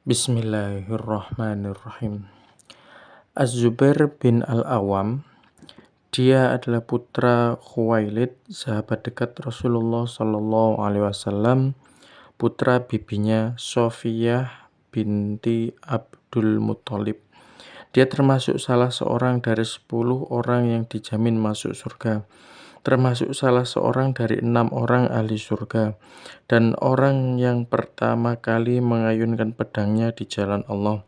Bismillahirrahmanirrahim. Az-Zubair bin Al-Awwam, dia adalah putra Khuwailid, sahabat dekat Rasulullah Shallallahu Alaihi Wasallam, putra bibinya Sofiyah binti Abdul Muthalib. Dia termasuk salah seorang dari 10 orang yang dijamin masuk surga, termasuk salah seorang dari 6 orang ahli surga, dan orang yang pertama kali mengayunkan pedangnya di jalan Allah.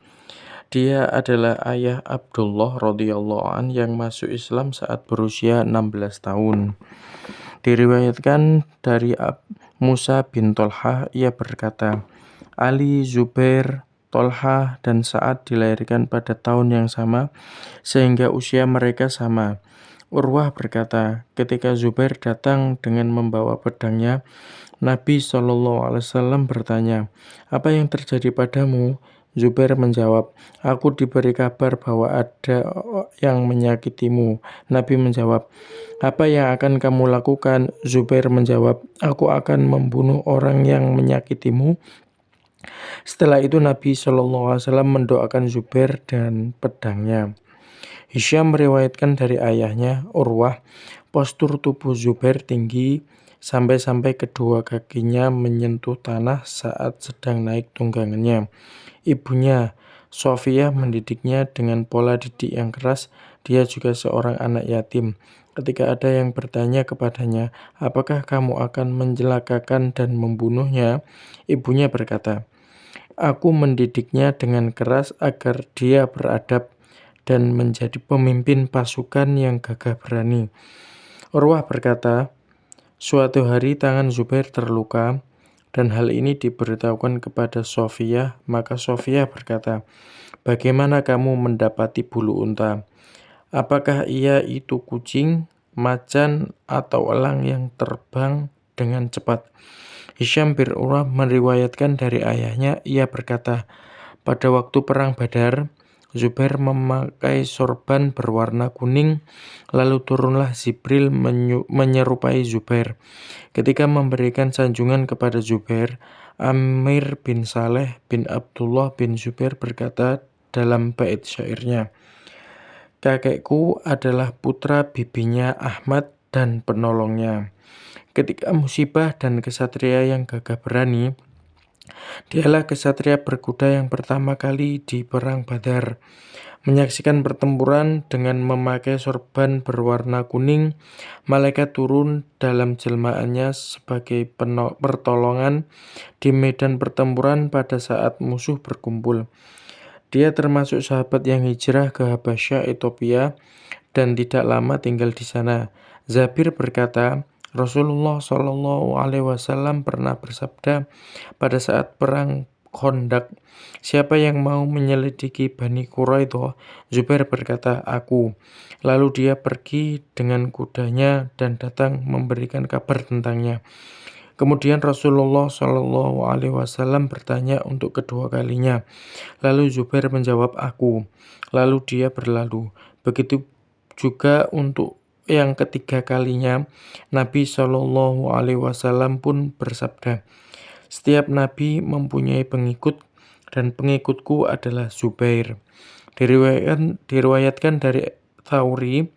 Dia adalah ayah Abdullah radhiyallahu an yang masuk Islam saat berusia 16 tahun. Diriwayatkan dari Musa bin Tolhah, ia berkata, Ali, Zubair, Tolhah, dan Sa'ad dilahirkan pada tahun yang sama, sehingga usia mereka sama. Urwah berkata, ketika Zubair datang dengan membawa pedangnya, Nabi SAW bertanya, "Apa yang terjadi padamu?" Zubair menjawab, "Aku diberi kabar bahwa ada yang menyakitimu." Nabi menjawab, "Apa yang akan kamu lakukan?" Zubair menjawab, "Aku akan membunuh orang yang menyakitimu." Setelah itu Nabi SAW mendoakan Zubair dan pedangnya. Hisham meriwayatkan dari ayahnya, Urwah, postur tubuh Zubair tinggi sampai-sampai kedua kakinya menyentuh tanah saat sedang naik tunggangannya. Ibunya, Sofiyah, mendidiknya dengan pola didik yang keras. Dia juga seorang anak yatim. Ketika ada yang bertanya kepadanya, "Apakah kamu akan menjelakakan dan membunuhnya?" Ibunya berkata, "Aku mendidiknya dengan keras agar dia beradab dan menjadi pemimpin pasukan yang gagah berani." Urwah berkata, suatu hari tangan Zubair terluka, dan hal ini diberitahukan kepada Sofiyah. Maka Sofiyah berkata, "Bagaimana kamu mendapati bulu unta? Apakah ia itu kucing, macan, atau elang yang terbang dengan cepat?" Hisham bin Urwah meriwayatkan dari ayahnya, ia berkata, pada waktu perang Badar, Zubair memakai sorban berwarna kuning, lalu turunlah Jibril menyerupai Zubair. Ketika memberikan sanjungan kepada Zubair, Amir bin Saleh bin Abdullah bin Zubair berkata dalam bait syairnya, "Kakekku adalah putra bibinya Ahmad dan penolongnya. Ketika musibah dan kesatria yang gagah berani, dialah kesatria berkuda yang pertama kali di perang Badar. Menyaksikan pertempuran dengan memakai sorban berwarna kuning, malaikat turun dalam jelmaannya sebagai pertolongan di medan pertempuran pada saat musuh berkumpul. Dia termasuk sahabat yang hijrah ke Habasyah, Ethiopia, dan tidak lama tinggal di sana." Zabir berkata, Rasulullah Shallallahu Alaihi Wasallam pernah bersabda pada saat perang Khandaq, "Siapa yang mau menyelidiki Bani Quraidah?" Zubair berkata, "Aku." Lalu dia pergi dengan kudanya dan datang memberikan kabar tentangnya. Kemudian Rasulullah Shallallahu Alaihi Wasallam bertanya untuk kedua kalinya. Lalu Zubair menjawab, "Aku." Lalu dia berlalu. Begitu juga untuk yang ketiga kalinya, Nabi Shallallahu Alaihi Wasallam pun bersabda, "Setiap nabi mempunyai pengikut, dan pengikutku adalah Zubair." Diriwayatkan dari Thauri,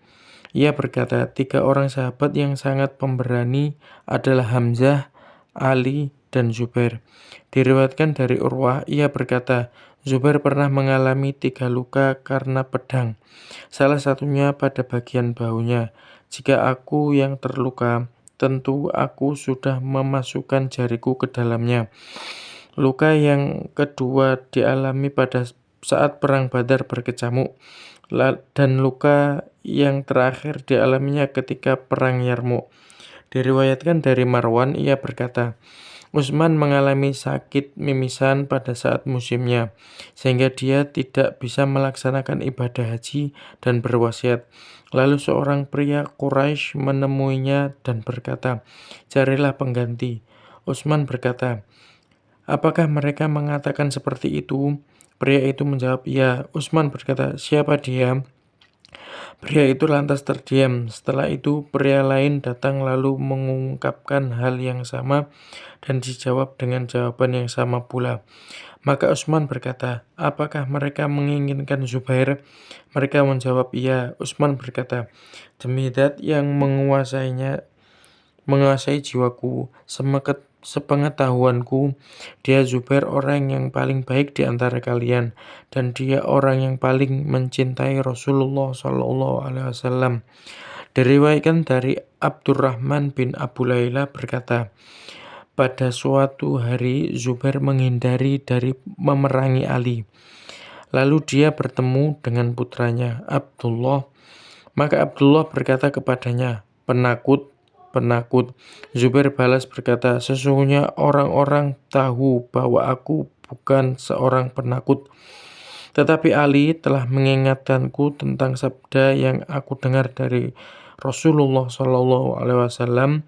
ia berkata, 3 orang sahabat yang sangat pemberani adalah Hamzah, Ali, dan Zubair. Diriwayatkan dari Urwah, ia berkata, Zubair pernah mengalami 3 luka karena pedang, salah satunya pada bagian bahunya. "Jika aku yang terluka, tentu aku sudah memasukkan jariku ke dalamnya." Luka yang kedua dialami pada saat perang Badar berkecamuk, dan luka yang terakhir dialaminya ketika perang Yarmuk. Diriwayatkan dari Marwan, ia berkata, Utsman mengalami sakit mimisan pada saat musimnya, sehingga dia tidak bisa melaksanakan ibadah haji dan berwasiat. Lalu seorang pria Quraisy menemuinya dan berkata, "Carilah pengganti." Utsman berkata, "Apakah mereka mengatakan seperti itu?" Pria itu menjawab, "Ya." Utsman berkata, "Siapa dia?" Pria itu lantas terdiam. Setelah itu pria lain datang lalu mengungkapkan hal yang sama dan dijawab dengan jawaban yang sama pula. Maka Utsman berkata, apakah mereka menginginkan Zubair? Mereka menjawab, iya. Utsman berkata, demi zat yang menguasai jiwaku, sepengetahuanku, dia Zubair orang yang paling baik di antara kalian, dan dia orang yang paling mencintai Rasulullah SAW. Diriwayatkan dari Abdurrahman bin Abu Layla berkata, pada suatu hari Zubair menghindari dari memerangi Ali. Lalu dia bertemu dengan putranya Abdullah. Maka Abdullah berkata kepadanya, penakut, penakut. Zubair balas berkata, sesungguhnya orang-orang tahu bahwa aku bukan seorang penakut. Tetapi Ali telah mengingatkanku tentang sabda yang aku dengar dari Rasulullah SAW,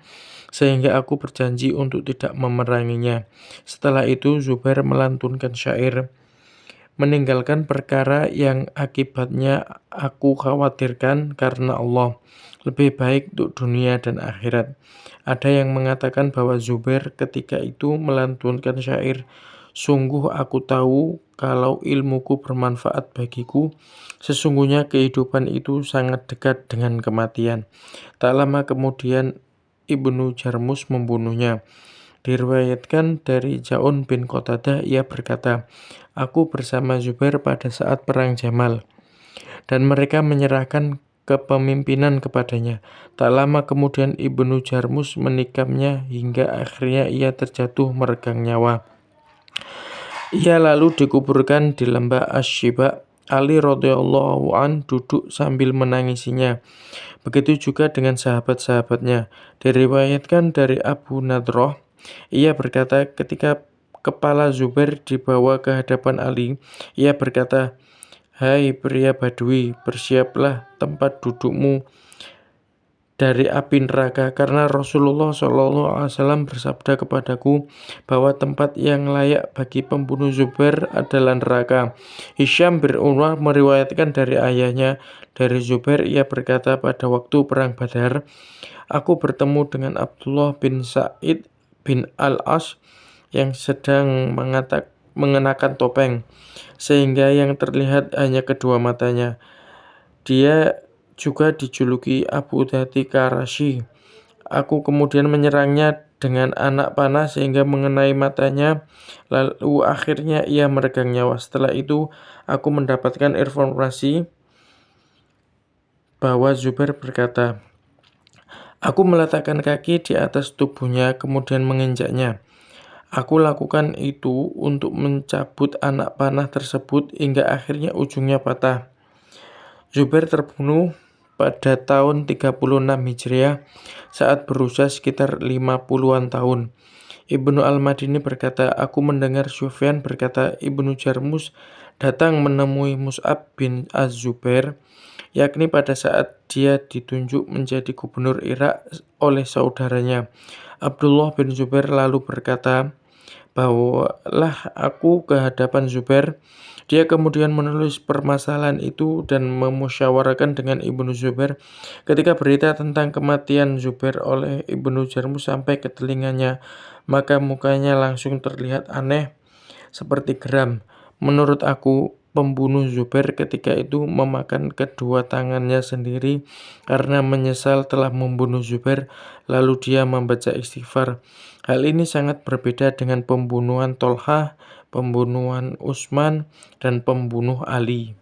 sehingga aku berjanji untuk tidak memeranginya. Setelah itu Zubair melantunkan syair, meninggalkan perkara yang akibatnya aku khawatirkan karena Allah, lebih baik untuk dunia dan akhirat. Ada yang mengatakan bahwa Zubair ketika itu melantunkan syair, sungguh aku tahu kalau ilmuku bermanfaat bagiku, sesungguhnya kehidupan itu sangat dekat dengan kematian. Tak lama kemudian Ibnu Jarmus membunuhnya. Diriwayatkan dari Ja'un bin Qatadah, ia berkata, aku bersama Zubair pada saat perang Jamal, dan mereka menyerahkan kepemimpinan kepadanya. Tak lama kemudian Ibnu Jarmus menikamnya hingga akhirnya ia terjatuh meregang nyawa. Ia lalu dikuburkan di lembah Asy-Syiba. Ali radhiyallahu an duduk sambil menangisinya. Begitu juga dengan sahabat-sahabatnya. Diriwayatkan dari Abu Nadroh, ia berkata ketika kepala Zubair dibawa ke hadapan Ali, ia berkata, hai pria Badui, bersiaplah tempat dudukmu dari api neraka, karena Rasulullah SAW bersabda kepadaku bahwa tempat yang layak bagi pembunuh Zubair adalah neraka. Hisham bin Urwah meriwayatkan dari ayahnya, dari Zubair, ia berkata pada waktu perang Badar, aku bertemu dengan Abdullah bin Sa'id bin Al-As yang sedang mengenakan topeng, sehingga yang terlihat hanya kedua matanya. Dia juga dijuluki Abu Dhati Karashi. Aku kemudian menyerangnya dengan anak panah sehingga mengenai matanya, lalu akhirnya ia meregang nyawa. Setelah itu aku mendapatkan informasi bahwa Zubair berkata, aku meletakkan kaki di atas tubuhnya kemudian menginjaknya. Aku lakukan itu untuk mencabut anak panah tersebut hingga akhirnya ujungnya patah. Zubair terbunuh pada tahun 36 Hijriah saat berusia sekitar 50-an tahun. Ibnu Al-Madini berkata, aku mendengar Sufyan berkata, Ibnu Jarmus datang menemui Mus'ab bin Az-Zubair, yakni pada saat dia ditunjuk menjadi gubernur Irak oleh saudaranya. Abdullah bin Zubair lalu berkata, bawalah aku ke hadapan Zubair. Dia kemudian menulis permasalahan itu dan memusyawarahkan dengan Ibnu Zubair. Ketika berita tentang kematian Zubair oleh Ibnu Jarmus sampai ke telinganya, maka mukanya langsung terlihat aneh seperti geram. Menurut aku, pembunuh Zubair ketika itu memakan kedua tangannya sendiri karena menyesal telah membunuh Zubair, lalu dia membaca istighfar. Hal ini sangat berbeda dengan pembunuhan Tolhah, pembunuhan Utsman, dan pembunuh Ali.